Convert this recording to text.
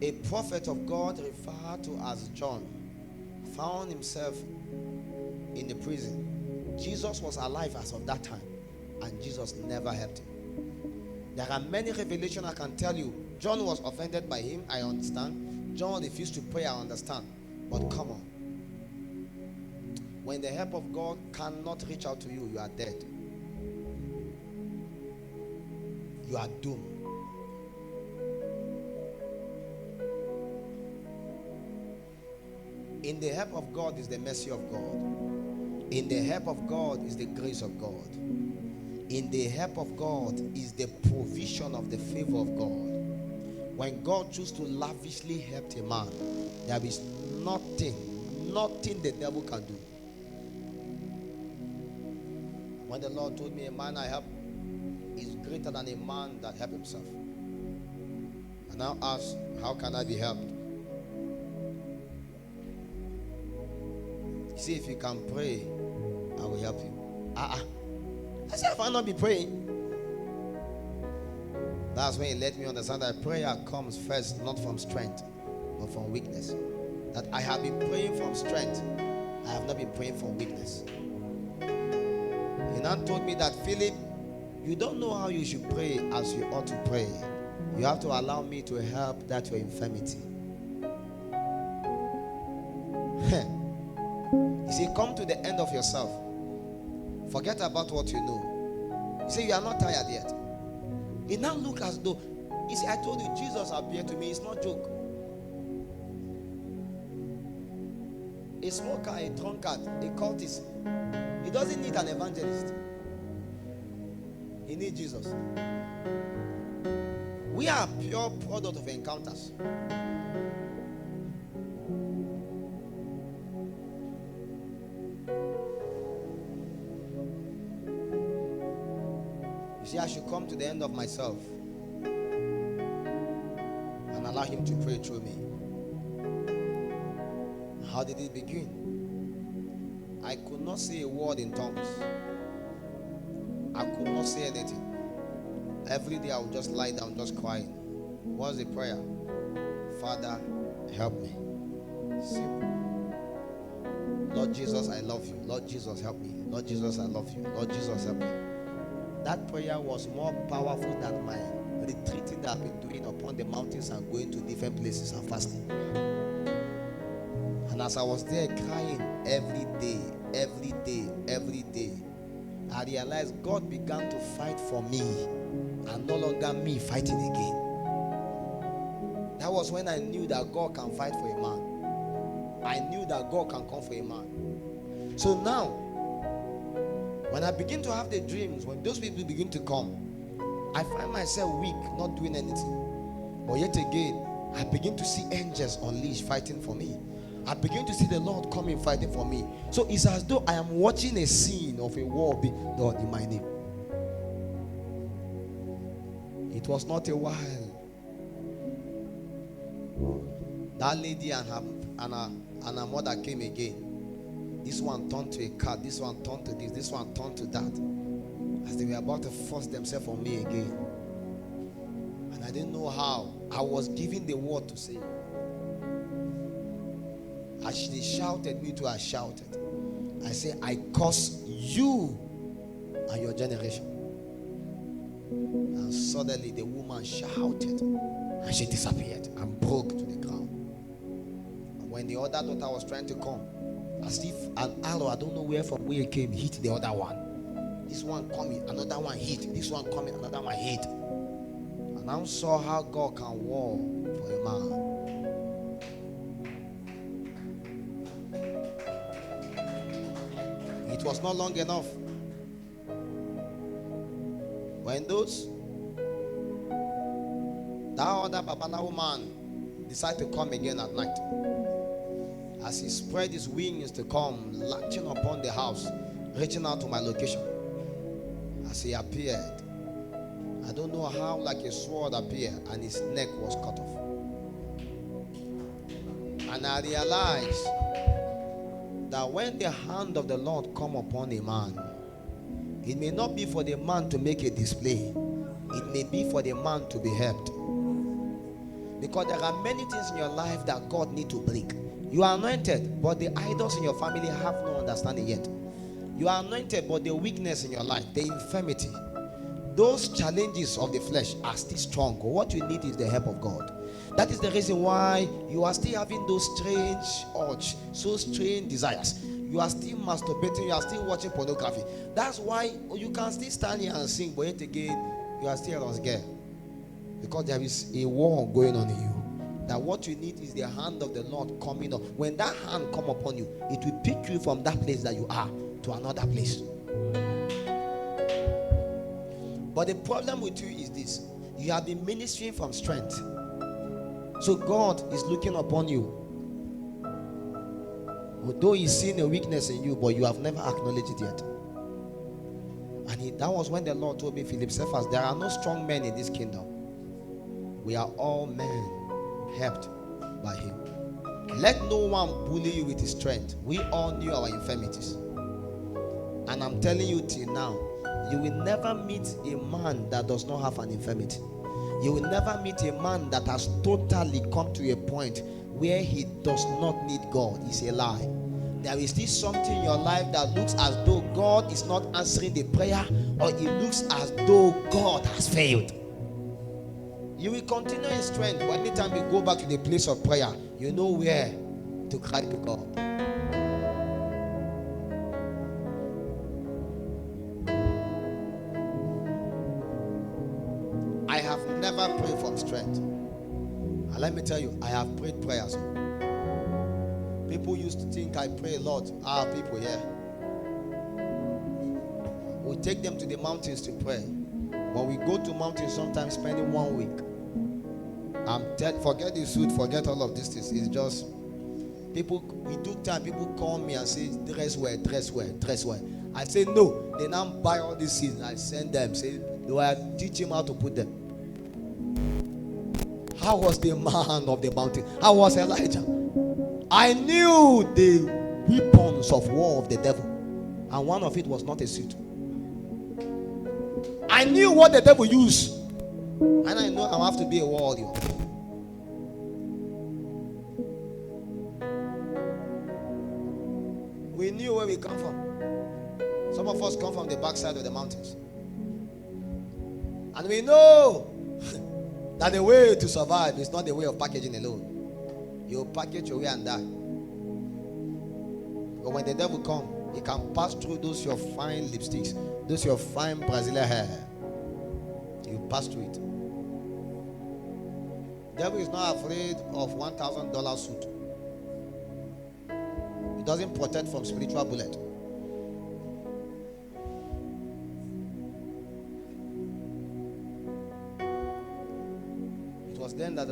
A prophet of God referred to as John found himself in the prison. Jesus was alive as of that time, and Jesus never helped him. There are many revelations I can tell you. John was offended by him, I understand. John refused to pray, I understand. But come on. When the help of God cannot reach out to you, you are dead. You are doomed. In the help of God is the mercy of God. In the help of God is the grace of God. In the help of God is the provision of the favor of God. When God chooses to lavishly help a man, there is nothing the devil can do. When the Lord told me a man I help is greater than a man that helped himself, I now ask, how can I be helped? See, if you can pray, I will help you. I said, if I not be praying. That's when he let me understand that prayer comes first, not from strength, but from weakness. That I have been praying from strength. I have not been praying from weakness. He now told me that, Philip, you don't know how you should pray as you ought to pray. You have to allow me to help that your infirmity. You see, come to the end of yourself. Forget about what you know. You see, you are not tired yet. It now looks as though, you see, I told you, Jesus appeared to me. It's not a joke. A smoker, a drunkard, a cultist, he doesn't need an evangelist. He needs Jesus. We are a pure product of encounters. You see, I should come to the end of myself and allow him to pray through me. How did it begin? I could not say a word in tongues. I could not say anything. Every day I would just lie down, just crying. What's the prayer? Father, help me. Simple. Lord Jesus, I love you. Lord Jesus, help me. Lord Jesus, I love you. Lord Jesus, help me. That prayer was more powerful than my retreating that I've been doing upon the mountains and going to different places and fasting. And as I was there crying every day, I realized God began to fight for me and no longer me fighting again. That was when I knew that God can fight for a man. I knew that God can come for a man. So now, when I begin to have the dreams, when those people begin to come, I find myself weak, not doing anything. But yet again, I begin to see angels unleashed fighting for me. I begin to see the Lord coming fighting for me. So it's as though I am watching a scene of a war being done in my name. It was not a while. That lady and her mother came again. This one turned to a cat. This one turned to this. This one turned to that. As they were about to force themselves on me again. And I didn't know how. I was given the word to say. As she shouted, me too, I shouted. I said, I curse you and your generation. And suddenly the woman shouted. And she disappeared and broke to the ground. And when the other daughter was trying to come, as if an arrow, I don't know where it came, hit the other one. This one coming, another one hit. This one coming, another one hit. And I saw how God can war for a man. It was not long enough. When that other Babalawo man decided to come again at night. As he spread his wings to come, latching upon the house, reaching out to my location. As he appeared, I don't know how, like a sword appeared, and his neck was cut off. And I realized that when the hand of the Lord come upon a man, it may not be for the man to make a display. It may be for the man to be helped. Because there are many things in your life that God needs to break. You are anointed, but the idols in your family have no understanding yet. You are anointed, but the weakness in your life, the infirmity, those challenges of the flesh are still strong. What you need is the help of God. That is the reason why you are still having those strange urge, so strange desires. You are still masturbating, you are still watching pornography. That's why you can still stand here and sing, but yet again, you are still a girl. Because there is a war going on in you. That what you need is the hand of the Lord coming up. When that hand come upon you, it will pick you from that place that you are to another place. But the problem with you is this: you have been ministering from strength. So God is looking upon you. Although He's seen a weakness in you, but you have never acknowledged it yet. And that was when the Lord told me, Philip, Cephas, there are no strong men in this kingdom. We are all men helped by Him. Let no one bully you with his strength. We all knew our infirmities. And I'm telling you till now, you will never meet a man that does not have an infirmity. You will never meet a man that has totally come to a point where he does not need God. It's a lie. There is still something in your life that looks as though God is not answering the prayer, or it looks as though God has failed. You will continue in strength, but anytime you go back to the place of prayer, you know where to cry to God. I have never prayed from strength. And let me tell you, I have prayed prayers. People used to think I pray a lot. People, yeah. We take them to the mountains to pray. When we go to mountains, sometimes spending 1 week. Forget the suit, forget all of these things. It's just people. We do time. People call me and say, dress well, dress well, dress well. I say no. They now buy all these things. I send them. Say, do I teach him how to put them? How was the man of the mountain? How was Elijah? I knew the weapons of war of the devil, and one of it was not a suit. I knew what the devil used, and I know I have to be a warrior. We knew where we come from. Some of us come from the backside of the mountains, and we know that the way to survive is not the way of packaging alone. You package your way and die. But when the devil comes, he can pass through those your fine lipsticks, those your fine Brazilian hair. You pass through it. The devil is not afraid of $1,000 suit. It doesn't protect from spiritual bullet. It was then that the